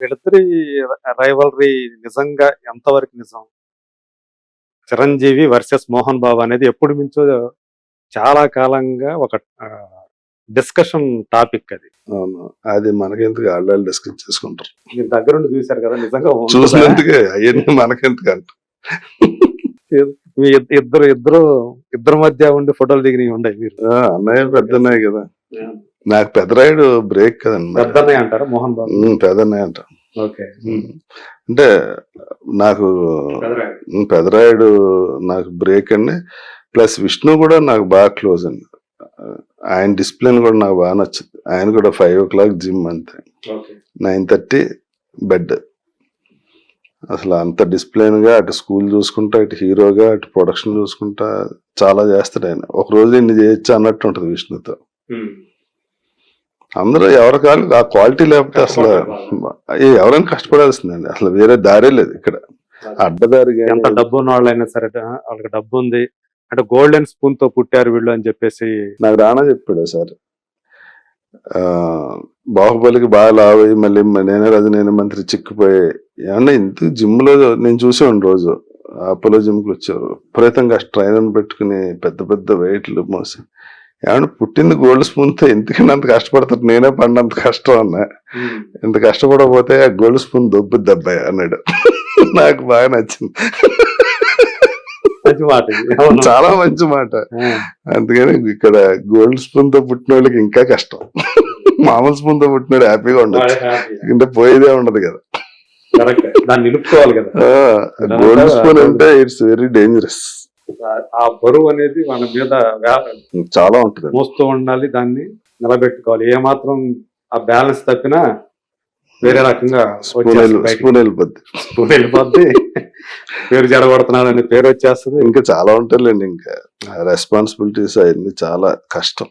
వీళ్ళిద్దరి రైవల్రీ నిజంగా ఎంతవరకు నిజం? చిరంజీవి వర్సెస్ మోహన్ బాబు అనేది ఎప్పుడు నుంచో చాలా కాలంగా ఒక డిస్కషన్ టాపిక్ అది. అవును. అది మనకెందుకు ఆళ్ళు డిస్కస్ చేసుకుంటారు. మీరు దగ్గరుండి చూశారు కదా, నిజంగా ఉంటుందా? చూసినందుకే అయ్యన్నీ మనకెందుకంట. మీ ఇద్దరు మధ్య ఉండి ఫోటోలు దిగినవి ఉన్నాయి మీరు. అన్నయ్య పెద్దన్నయ్య కదా. నాకు పెద్దరాయుడు బ్రేక్ కదండి. పెద్దన్నయ్య అంటారా మోహన్ బాబు? పెద్దన్నయ్య అంట. ఓకే. అంటే నాకు పెద్దరాయుడు నాకు బ్రేక్ అండి. ప్లస్ విష్ణు కూడా నాకు బాగా క్లోజ్ అండి. ఆయన డిసిప్లిన్ కూడా నాకు బాగా నచ్చింది. ఆయన కూడా 5 o'clock జిమ్ అంతే, 9:30 బెడ్. అసలు అంత డిసిప్లిన్ గా అటు స్కూల్ చూసుకుంటా, ఇటు హీరోగా, అటు ప్రొడక్షన్ చూసుకుంటా చాలా చేస్తాడు ఆయన. ఒక రోజు ఇన్ని చేయొచ్చు అన్నట్టు ఉంటది విష్ణుతో. అందరూ ఎవరి కాదు ఆ క్వాలిటీ లేకపోతే అసలు ఎవరైనా కష్టపడాల్సిందండి. అసలు వేరే దారే లేదు ఇక్కడ. అడ్డదారి ఎంత డబ్బు ఉన్న వాళ్ళైనా సరే వాళ్ళకి డబ్బు ఉంది అంటే గోల్డెన్ స్పూన్ తో పుట్టారు వీళ్ళు అని చెప్పేసి నాకు రానా చెప్పాడు సార్. బాహుబలికి బాగా లావ్ అయ్యి మళ్ళీ నేనే రాజు నేనే మంత్రి చిక్కిపోయి ఏమన్నా ఇంత జిమ్ లో నేను చూసాను రోజు అపోలో జిమ్ కి వచ్చారు. విపరీతంగా ట్రైనర్ పెట్టుకుని పెద్ద పెద్ద వెయిట్లు మోసి ఏమన్నా పుట్టింది గోల్డ్ స్పూన్ తో ఎందుకని అంత కష్టపడతారు, నేనే పడినంత కష్టం అన్నా. ఇంత కష్టపడకపోతే ఆ గోల్డ్ స్పూన్ దొబ్బుద్ది అబ్బాయి అన్నాడు. నాకు బాగా నచ్చింది. చాలా మంచి మాట. అందుకని ఇక్కడ గోల్డ్ స్పూన్ తో పుట్టిన వాళ్ళకి ఇంకా కష్టం. మామూలు స్పూన్ తో పుట్టినాడు హ్యాపీగా ఉండదు, అంటే పోయేదే ఉండదు కదా. గోల్డ్ స్పూన్ అంటే ఇట్స్ వెరీ డేంజరస్. ఆ బరువు అనేది మన మీద చాలా ఉంటుంది, మోస్తూ ఉండాలి, దాన్ని నిలబెట్టుకోవాలి. ఏమాత్రం ఆ బ్యాలెన్స్ తప్పినా వేరే రకంగా స్పూన్ వెళ్ళిపోద్ది, పేరు జడగొడుతున్నాడు అని పేరు వచ్చేస్తుంది. ఇంకా చాలా ఉంటారులేండి. ఇంకా రెస్పాన్సిబిలిటీస్ అవన్నీ చాలా కష్టం.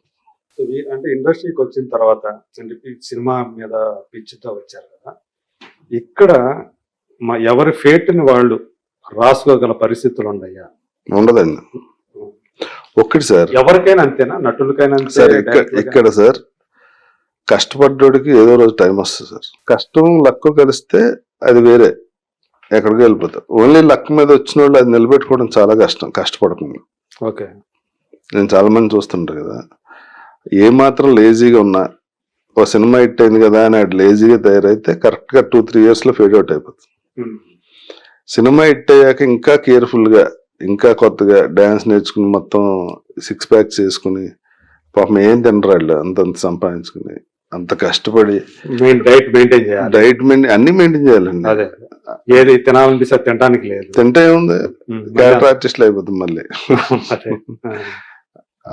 అంటే ఇండస్ట్రీకి వచ్చిన తర్వాత సినిమా మీద పిచ్చితో వచ్చారు కదా, ఇక్కడ ఎవరి ఫేట్ ని వాళ్ళు రాసుకోగల పరిస్థితులు ఉన్నాయా? ఉండదండి. ఒక్కటి సార్, ఎవరికైనా అంతేనా? నటులకైనా సార్ ఇక్కడ సార్ కష్టపడ్డోడికి ఏదో రోజు టైం వస్తుంది సార్. కష్టం లక్ కలిస్తే అది వేరే, ఎక్కడికి వెళ్ళిపోతారు. ఓన్లీ లక్ మీద వచ్చిన వాళ్ళు అది నిలబెట్టుకోవడం చాలా కష్టం కష్టపడకుండా. ఓకే, నేను చాలా మంది చూస్తుంటారు కదా, ఏమాత్రం లేజీగా ఉన్నా ఓ సినిమా హిట్ అయింది కదా అని అది లేజీగా తయారైతే కరెక్ట్ గా 2-3 years లో ఫేడ్ అవుట్ అయిపోతుంది. సినిమా హిట్ అయ్యాక ఇంకా కేర్ఫుల్ గా ఇంకా కొత్తగా డాన్స్ నేర్చుకుని మొత్తం 6 packs చేసుకుని పాపం ఏం తినరు వాళ్ళు, అంతంత సంపాదించుకుని అంత కష్టపడి డైట్ అన్ని మెయింటైన్ చేయాలండి. ఏది తినాలనిపిస్తే తినడానికి లేదు, తింటే ఏముంది క్యారెక్టర్ ఆర్టిస్ట్లు అయిపోతుంది మళ్ళీ.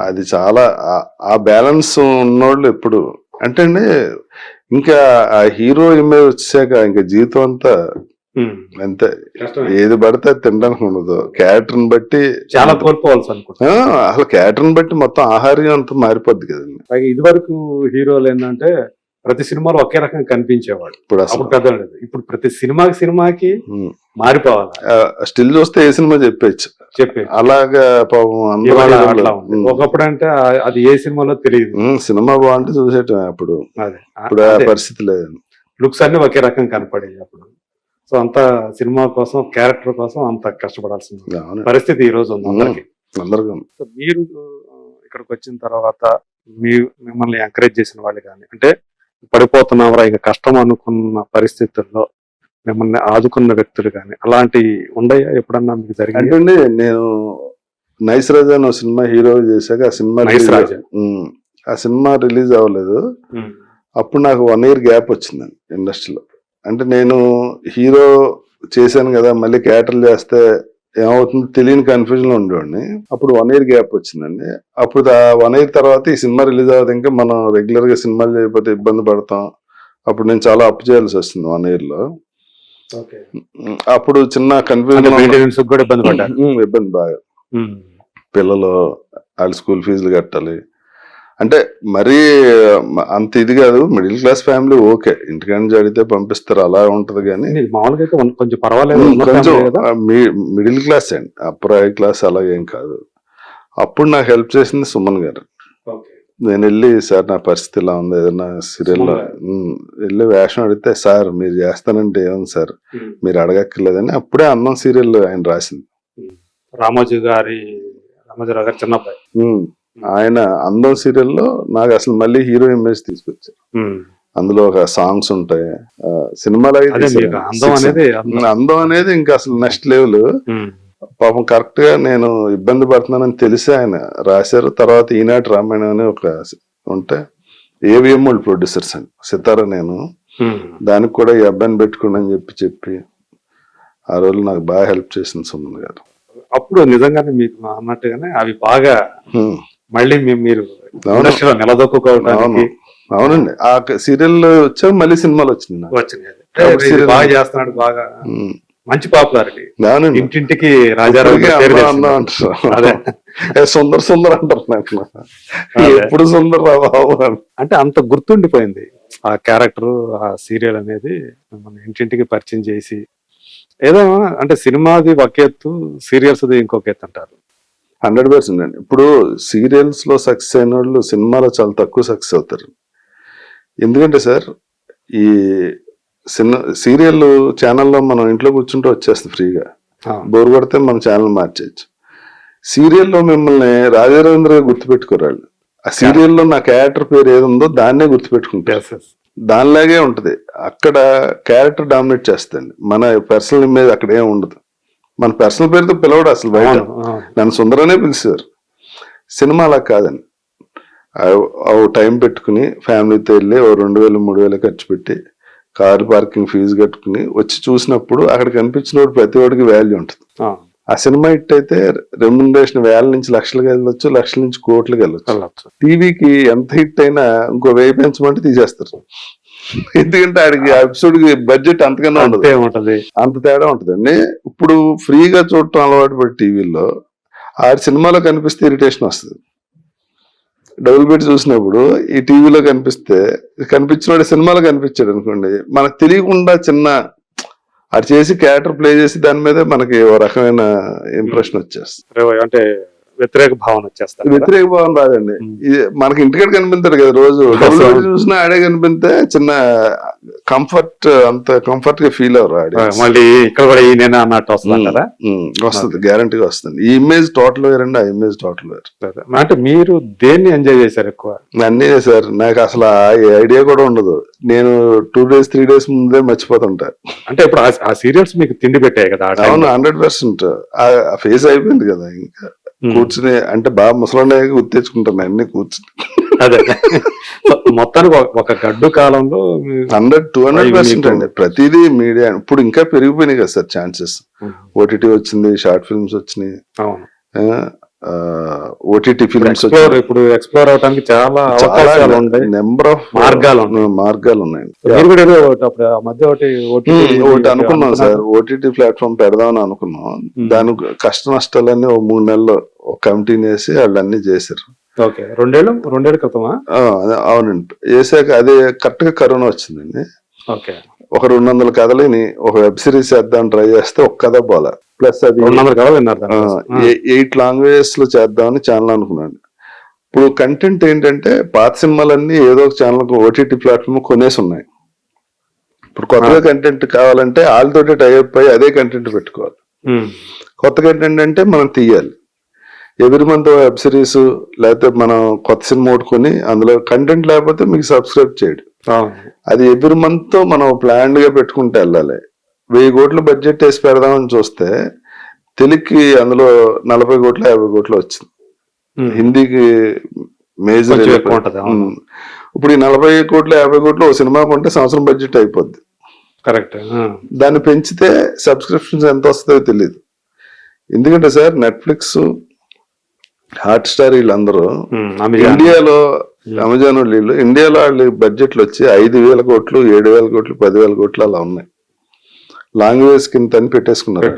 అది చాలా ఆ బ్యాలెన్స్ ఉన్నోళ్ళు ఎప్పుడు అంటే అండి, ఇంకా ఆ హీరో ఇమేజ్ వచ్చాక ఇంకా జీవితం అంతా అంతే, ఏది పడితే అది తినడానికి ఉండదు. క్యారెక్టర్ బట్టి చాలా కోల్పోవాల్సి అనుకుంటా. అసలు క్యారెక్టర్ బట్టి మొత్తం ఆహార్యం అంతా మారిపోద్ది కదండి. ఇది వరకు హీరోలు ఏంటంటే ప్రతి సినిమాలో ఒకే రకంగా కనిపించేవాడు, ఇప్పుడు ప్రతి సినిమాకి మారిపోవాలి. స్టిల్ చూస్తే ఏ సినిమా చెప్పచ్చు. అలాగా పాపం ఒకప్పుడు అంటే అది ఏ సినిమాలో తెలియదు, సినిమా బాగుంటే చూసేట. అప్పుడు ఇప్పుడు ఆ పరిస్థితి లేదండి. లుక్స్ అన్ని ఒకే రకంగా కనపడేవి అప్పుడు. సో అంత సినిమా కోసం క్యారెక్టర్ కోసం అంత కష్టపడాల్సిన పరిస్థితి ఈ రోజు ఉంది అందరికీ. మీరు ఇక్కడికి వచ్చిన తర్వాత మిమ్మల్ని ఎంకరేజ్ చేసిన వాళ్ళు కానీ, అంటే పడిపోతున్నామరా ఇక కష్టం అనుకున్న పరిస్థితుల్లో మిమ్మల్ని ఆదుకున్న వ్యక్తులు కానీ అలాంటి ఉండయా ఎప్పుడన్నా మీకు జరిగింది? అంటే నేను నైస్ రాజా అనే సినిమా హీరో చేశాక ఆ సినిమా రిలీజ్ అవ్వలేదు. అప్పుడు నాకు 1 year గ్యాప్ వచ్చిందండి ఇండస్ట్రీలో. అంటే నేను హీరో చేశాను కదా, మళ్ళీ క్యారెక్టర్ చేస్తే ఏమవుతుందో తెలియని కన్ఫ్యూజన్ లో ఉండేవాడిని. అప్పుడు 1 year గ్యాప్ వచ్చిందండి. అప్పుడు 1 year తర్వాత ఈ సినిమా రిలీజ్ అవ్వదు, ఇంకా మనం రెగ్యులర్ గా సినిమాలు చేయకపోతే ఇబ్బంది పడతాం. అప్పుడు నేను చాలా అప్ చేయాల్సి వస్తుంది 1 year లో. అప్పుడు చిన్న కన్ఫ్యూజన్, ఇబ్బంది బాగా. పిల్లలు వాళ్ళ స్కూల్ ఫీజులు కట్టాలి అంటే మరీ అంత ఇది కాదు. మిడిల్ క్లాస్ ఫ్యామిలీ ఓకే, ఇంటికాడ అడిగితే పంపిస్తారు, అలా ఉంటది. కానీ మామూలుగా కొంచెం పర్వాలేదు, కొంచెం మిడిల్ క్లాస్ అండి, అప్పర్ హై క్లాస్ అలాగేం కాదు. అప్పుడు నాకు హెల్ప్ చేసింది సుమన్ గారు. నేను వెళ్ళి సార్ నా పరిస్థితి ఇలా ఉంది ఏదైనా సీరియల్లో వెళ్ళి వేషం అడిగితే సార్ మీరు చేస్తానంటే ఏముంది సార్ మీరు అడగక్కర్లేదని అప్పుడే అన్నం సీరియల్ ఆయన రాసింది. రామోజీరావు గారి చిన్నబ్బాయి ఆయన అందం సీరియల్లో నాకు అసలు మళ్ళీ హీరో ఇమేజ్ తీసుకొచ్చారు. అందులో ఒక సాంగ్స్ ఉంటాయి సినిమాలో అందం అనేది ఇంకా అసలు నెక్స్ట్ లెవెల్. పాపం కరెక్ట్ గా నేను ఇబ్బంది పడుతున్నానని తెలిసి ఆయన రాశారు. తర్వాత ఈనాటి రామాయణం అని ఒక ఉంటే ఏవిఎం వాళ్ళు ప్రొడ్యూసర్స్ అండి సితారా నేను దానికి కూడా ఈ అబ్బాయిని పెట్టుకోండి అని చెప్పి ఆ రోజు నాకు బాగా హెల్ప్ చేసింది సుమన్ గారు. అప్పుడు నిజంగానే మీకు అన్నట్టుగానే అవి బాగా మళ్ళీ మీరు నిలదొక్కుకోవడానికి. అవునండి ఆ సీరియల్ వచ్చా మళ్ళీ సినిమాలు వచ్చినాయి బాగా చేస్తున్నాడు బాగా మంచి పాపులారిటీ. ఇంటింటికి రాజారావు సుందర్ సుందర్ అంటారు నాకు ఎప్పుడు సుందర్ రావు అంటే అంత గుర్తుండిపోయింది ఆ క్యారెక్టర్ ఆ సీరియల్ అనేది మన ఇంటింటికి పరిచయం చేసి ఏదైనా అంటే సినిమాది ఒక ఎత్తు సీరియల్స్ ఇంకొక ఎత్తు అంటారు. 100% అండి. ఇప్పుడు సీరియల్స్ లో సక్సెస్ అయిన వాళ్ళు సినిమాలో చాలా తక్కువ సక్సెస్ అవుతారు. ఎందుకంటే సార్ ఈ సీరియల్ ఛానల్లో మనం ఇంట్లో కూర్చుంటే వచ్చేస్తుంది ఫ్రీగా, బోర్ కొడితే మన ఛానల్ మార్చేయచ్చు. సీరియల్లో మిమ్మల్ని రాజారవీంద్ర గుర్తుపెట్టుకోరాళ్ళు. ఆ సీరియల్లో నా క్యారెక్టర్ పేరు ఏది ఉందో దాన్నే గుర్తుపెట్టుకుంటారు. దానిలాగే ఉంటది. అక్కడ క్యారెక్టర్ డామినేట్ చేస్తుంది. మన పర్సనల్ ఇమేజ్ అక్కడ ఏం ఉండదు. మన పర్సనల్ పేరుతో పిలవడు అసలు బయట. నన్ను సుందరనే పిలిచారు. సినిమా అలా కాదండి. టైం పెట్టుకుని ఫ్యామిలీతో వెళ్ళి 2000 3000 ఖర్చు పెట్టి కారు పార్కింగ్ ఫీజు కట్టుకుని వచ్చి చూసినప్పుడు అక్కడ కనిపించిన ప్రతి వాడికి వాల్యూ ఉంటుంది. ఆ సినిమా హిట్ అయితే రెమ్యునరేషన్ వేల నుంచి లక్షలకు వెళ్ళొచ్చు, లక్షల నుంచి కోట్లకి వెళ్ళొచ్చు. టీవీకి ఎంత హిట్ అయినా ఇంకో 1000 పెంచమంటే తీసేస్తారు. ఎందుకంటే ఆడికి ఎపిసోడ్ కి బడ్జెట్ అంతకన్నా ఉంటది, అంత తేడా ఉంటదండి. ఇప్పుడు ఫ్రీగా చూడటం అలవాటు పడి టీవీలో ఆడి సినిమాలో కనిపిస్తే ఇరిటేషన్ వస్తుంది. డబుల్ బెడ్ చూసినప్పుడు ఈ టీవీలో కనిపించిన సినిమాలో కనిపించాడు అనుకోండి, మనకు తెలియకుండా చిన్న అది చేసి క్యారెక్టర్ ప్లే చేసి దాని మీద మనకి ఓ రకమైన ఇంప్రెషన్ వచ్చేస్తుంది. అంటే వ్యతిరేక భావన వచ్చేస్తారు. వ్యతిరేక భావన రాదండి. మనకి ఇంటికాడ కనిపించాడు కదా రోజు, చూసినా ఆడే కనిపిస్తే చిన్న కంఫర్ట్, అంత కంఫర్ట్ గా ఫీల్ అవ్వరు ఆడే. మళ్ళీ ఇక్కడ కూడా ఈయన అన్నట్టు వస్తుంది, గ్యారంటీగా వస్తుంది. ఈ ఇమేజ్ టోటల్ వేర్ అండి, ఆ ఇమేజ్ టోటల్ వేర్. అంటే మీరు దేన్ని ఎంజాయ్ చేశారు ఎక్కువ? అన్నీ సార్, నాకు అసలు ఐడియా కూడా ఉండదు. నేను 2 days 3 days ముందే మర్చిపోతుంటా. అంటే ఇప్పుడు ఆ సీరియల్స్ మీకు తిండి పెట్టాయి కదా? అవును, 100%. ఆ ఫేస్ అయిపోయింది కదా. ఇంకా కూర్చుని అంటే బాగా ముసలాండే గుర్తెచ్చుకుంటాను అన్ని కూర్చుని. అదే మొత్తానికి ఒక గడ్డు కాలంలో 100-200% అండి. ప్రతిదీ మీడియా ఇప్పుడు ఇంకా పెరిగిపోయినాయి కదా సార్ ఛాన్సెస్. ఓటీటీ వచ్చింది, షార్ట్ ఫిల్మ్స్ వచ్చినాయి, ఓటీటీ ఫిల్మ్స్ ఇప్పుడు ఎక్స్ప్లోర్ అవడానికి చాలా నెంబర్ ఆఫ్ మార్గాలు ఉన్నాయి. ఒకటి అనుకున్నాం సార్, ఓటీటీ ప్లాట్ఫామ్ పెడదామని అనుకున్నాం. దాని కష్ట నష్టాలన్నీ 3 నెలలు ఒక కమిటీని వేసి వాళ్ళు అన్ని చేశారు. 2 ఏళ్ల క్రితమా? అవునండి, వేసాక అదే కరెక్ట్ గా కరోనా వచ్చిందండి. ఒక 200 కథలని ఒక వెబ్ సిరీస్ చేద్దాం ట్రై చేస్తే ఒక్క కథ పోలా. ప్లస్ అది 8 లాంగ్వేజెస్ లో చేద్దామని ఛానల్ అనుకున్నాను. ఇప్పుడు కంటెంట్ ఏంటంటే పాత సినిమాలన్నీ ఏదో ఒక ఛానల్ ఓటీటీ ప్లాట్ఫామ్ కొనేసి ఉన్నాయి. ఇప్పుడు కొత్తగా కంటెంట్ కావాలంటే వాళ్ళతోటి టైప్ అయ్యి అదే కంటెంట్ పెట్టుకోవాలి. కొత్త కంటెంట్ అంటే మనం తీయాలి. ఎవ్రీ మంత్ వెబ్ సిరీస్ లేకపోతే మనం కొత్త సినిమా ఓటుకొని అందులో కంటెంట్ లేకపోతే మీకు సబ్స్క్రైబ్ చేయడు. అది ఎవ్రీ మంత్ మనం ప్లాన్ గా పెట్టుకుంటే వెళ్ళాలి. 1000 కోట్ల బడ్జెట్ వేసి పెడదామని చూస్తే తెలుగుకి అందులో 40 కోట్లు 50 కోట్లు వచ్చింది. హిందీకి మేజర్. ఇప్పుడు ఈ 40 కోట్లు 50 కోట్లు ఓ సినిమా కొంటే సంవత్సరం బడ్జెట్ అయిపోద్ది. కరెక్ట్. దాన్ని పెంచితే సబ్స్క్రిప్షన్స్ ఎంత వస్తుందో తెలియదు. ఎందుకంటే సార్ నెట్ఫ్లిక్స్, హాట్ స్టార్ వీళ్ళందరూ ఇండియాలో, అమెజాన్ వీళ్ళు ఇండియాలో వాళ్ళ బడ్జెట్లు వచ్చి 5,000 కోట్లు 7,000 కోట్లు 10,000 కోట్లు అలా ఉన్నాయి. లాంగ్వేజ్ కింద అని పెట్టేసుకున్నారు.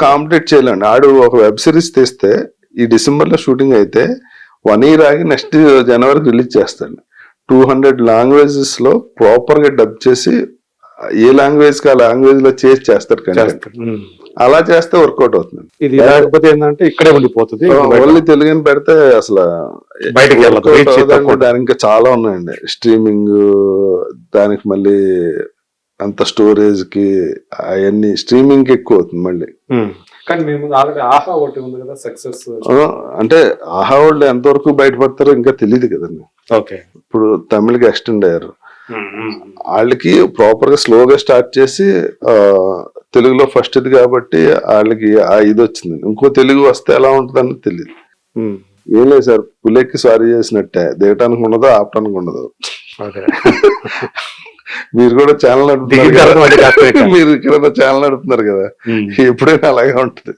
కాంపిటేట్ చేయలేండి. ఆడు ఒక వెబ్ సిరీస్ తీస్తే ఈ డిసెంబర్ లో షూటింగ్ అయితే 1 year ఆగి నెక్స్ట్ జనవరికి రిలీజ్ చేస్తాడు. 200 లాంగ్వేజెస్ లో ప్రాపర్ గా డబ్ చేసి ఏ లాంగ్వేజ్ కి ఆ లాంగ్వేజ్ లో చేస్తారు కంటెంట్. చేస్తారు. అలా చేస్తే వర్కౌట్ అవుతుంది. ఇది లేకపోతే ఏంటంటే ఇక్కడే ఉండిపోతుంది. ఓన్లీ తెలుగుని పెడితే అసలు బయటకి వెళ్ళదు. workout Reach అవ్వదండి. తక్కువ. దానికి ఇంకా చాలా ఉన్నాయండి. స్ట్రీమింగ్, దానికి మళ్ళీ అంత స్టోరేజ్ కి అవన్నీ స్ట్రీమింగ్ కి ఎక్కువ అవుతుంది మళ్ళీ. కానీ మేము ఆల్రెడీ ఆహా ఒకటి ఉంది కదా సక్సెస్. అంటే ఆహా వాళ్ళు ఎంతవరకు బయటపడతారో ఇంకా తెలియదు కదండి. ఓకే. ఇప్పుడు తమిళకి ఎక్స్టెండ్ అయ్యారు. వాళ్ళకి ప్రాపర్ గా స్లోగా స్టార్ట్ చేసి తెలుగులో ఫస్ట్ ఇది కాబట్టి వాళ్ళకి ఆ ఇది వచ్చింది. ఇంకో తెలుగు వస్తే ఎలా ఉంటుందని తెలియదు. ఏం లేదు సార్, పులెక్కి సారీ చేసినట్టే, దిగటానికి ఉండదు, ఆపటానికి ఉండదు. మీరు కూడా ఛానల్ నడుపుతున్నారు, మీరు ఇక్కడ ఛానల్ నడుపుతున్నారు కదా, ఎప్పుడైనా అలాగే ఉంటుంది.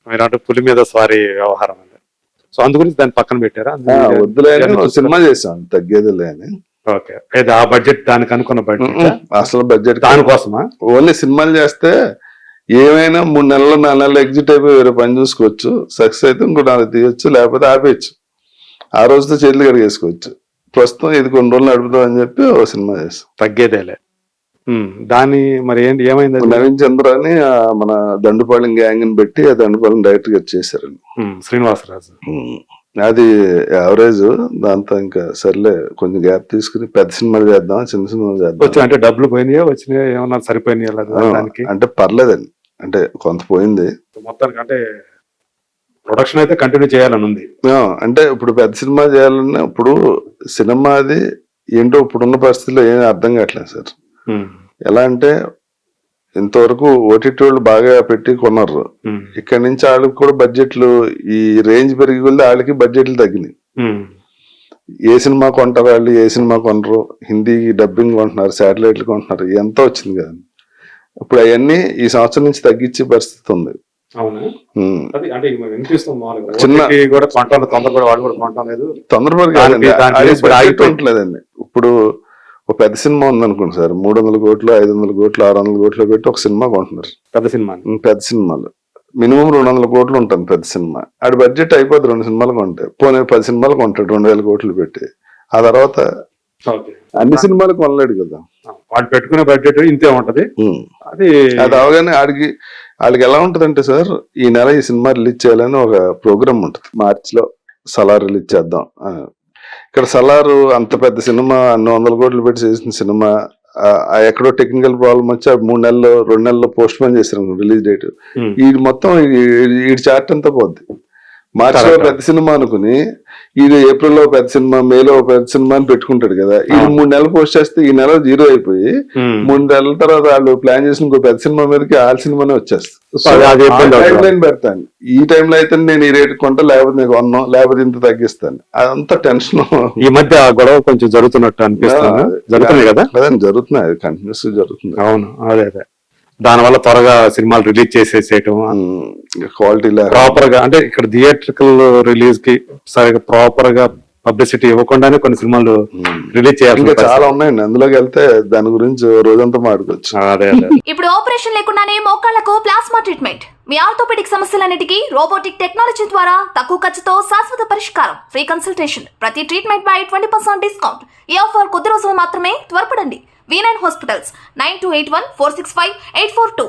మీరు అంటే పులి మీద స్వారీ వ్యవహారం అండి. సో అందు గురించి దాన్ని పక్కన పెట్టారా? వద్దులే అని సినిమా చేసాం, తగ్గేదిలే అని. ఓకే. ఆ బడ్జెట్ దానికి అనుకున్న బడ్జెట్ అసలు బడ్జెట్ దానికోసమా? ఓన్లీ సినిమాలు చేస్తే ఏమైనా 3 నెలలు 4 నెలలు ఎగ్జిట్ అయిపోయి వేరే పని చూసుకోవచ్చు. సక్సెస్ అయితే ఇంకో 4 తీయొచ్చు, లేకపోతే ఆపేయచ్చు. ఆ రోజుతో చేతులు కడిగేసుకోవచ్చు. ప్రస్తుతం ఇది కొన్ని రోజులు నడుపుతాం అని చెప్పి ఓ సినిమా చేస్తాం. తగ్గేదేలే. దాని మరి ఏంటి ఏమైంది? నవీన్ చంద్ర అని మన దండుపాలెం గ్యాంగ్ ని పెట్టి ఆ దండుపాలెం డైరెక్టర్ గారు చేశారండి, శ్రీనివాసరాజు. అది యావరేజ్. దాంతో ఇంకా సర్లే కొంచెం గ్యాప్ తీసుకుని పెద్ద సినిమాలు చేద్దాం, చిన్న సినిమాలు చేద్దాం. అంటే డబ్బులు పోయినాయా వచ్చినాయా ఏమన్నా సరిపోయినాయి? అంటే పర్లేదండి, అంటే కొంత పోయింది. మొత్తానికి అంటే ప్రొడక్షన్ అయితే కంటిన్యూ చేయాలని ఉంది. అంటే ఇప్పుడు పెద్ద సినిమా చేయాలన్నా ఇప్పుడు సినిమాది ఏంటో ఇప్పుడున్న పరిస్థితుల్లో ఏం అర్థం కావట్లేదు సార్. ఎలా అంటే ఇంతవరకు ఓటీటీ వాళ్ళు బాగా పెట్టి కొన్నారు. ఇక్కడ నుంచి వాళ్ళకి కూడా బడ్జెట్లు ఈ రేంజ్ పెరిగి కొద్ది వాళ్ళకి బడ్జెట్లు తగ్గినాయి. ఏ సినిమా కొంటారు వాళ్ళు, ఏ సినిమా కొనరు, హిందీ డబ్బింగ్ కొంటున్నారు, శాటిలైట్లు కొంటున్నారు, ఎంత వచ్చింది కదా. ఇప్పుడు అవన్నీ ఈ సంవత్సరం నుంచి తగ్గించే పరిస్థితి ఉంది. తొందరపడి ఉంటలేదండి. ఇప్పుడు ఒక పెద్ద సినిమా ఉందనుకోండి సార్, 300 కోట్లు 500 కోట్లు 600 కోట్లు పెట్టి ఒక సినిమా కొంటున్నారు. పెద్ద సినిమాలు మినిమం 200 కోట్లు ఉంటుంది పెద్ద సినిమా. ఆడి బడ్జెట్ అయిపోద్ది 2 సినిమాలు కొంటే. పోనీ 10 సినిమాలు కొంటాడు 2000 కోట్లు పెట్టి. ఆ తర్వాత అన్ని సినిమాలు కొనలేడు కదా, వాడు పెట్టుకునే బడ్జెట్ ఇంతే ఉంటది. అది అవగానే వాళ్ళకి ఎలా ఉంటదంటే సార్, ఈ నెల ఈ సినిమా రిలీజ్ చేయాలని ఒక ప్రోగ్రామ్ ఉంటుంది. మార్చ్ లో సలార్ రిలీజ్ చేద్దాం. ఇక్కడ సలారు అంత పెద్ద సినిమా, 100 కోట్లు పెట్టి చేసిన సినిమా, ఎక్కడో టెక్నికల్ ప్రాబ్లం వచ్చి 3 నెలలు 2 నెలలు పోస్ట్ పోన్ చేశారు రిలీజ్ డేట్. ఈ మొత్తం ఈ చార్ట్ అంతా పోద్ది. మార్చ్ లో పెద్ద సినిమా అనుకుని ఇది ఏప్రిల్ లో పెద్ద సినిమా, మేలో పెద్ద సినిమా అని పెట్టుకుంటాడు కదా. ఈ 3 నెలలు పోస్ట్ చేస్తే ఈ నెల 0 అయిపోయి 3 నెలల తర్వాత వాళ్ళు ప్లాన్ చేసిన ఇంకో పెద్ద సినిమా మీదకి ఆ సినిమానే వచ్చేస్తుంది. పెడతాను ఈ టైంలో అయితే నేను ఈ రేటు కొంటా, లేకపోతే నేను కొన్నాం, లేకపోతే ఇంత తగ్గిస్తాను. అదంతా టెన్షన్. ఈ మధ్య గొడవ కొంచెం జరుగుతున్నట్టు అనిపిస్తుంది. జరుగుతుంది కదా, జరుగుతున్నాయి, అది కంటిన్యూస్ జరుగుతుంది. అవును, అదే దాని వల్ల త్వరగా సినిమాలు రిలీజ్ చేసేసేయటం, క్వాలిటీ ప్రాపర్ గా, అంటే ఇక్కడ థియేట్రికల్ రిలీజ్ కి సరిగా ప్రాపర్ గా పబ్లిసిటీ ఇవ్వకుండానే కొన్ని సినిమాలు రిలీజ్ చేయాలి. ఇంకా చాలా ఉన్నాయండి, అందులోకి వెళ్తే దాని గురించి రోజంతా మాట్లాడుకోవచ్చు. అదే ఇప్పుడు ఆపరేషన్ లేకుండానే మోకాళ్లకు ప్లాస్మా ట్రీట్మెంట్, మీ ఆర్థోపెడిక్ సమస్యలన్నిటికీ రోబోటిక్ టెక్నాలజీ ద్వారా తక్కువ ఖర్చుతో శాశ్వత పరిష్కారం, ఫ్రీ కన్సల్టేషన్, ప్రతి ట్రీట్మెంట్ పై 20% డిస్కౌంట్. ఈ ఆఫర్ కొద్ది రోజులు మాత్రమే, త్వరపడండి. V9 hospitals 9281465842.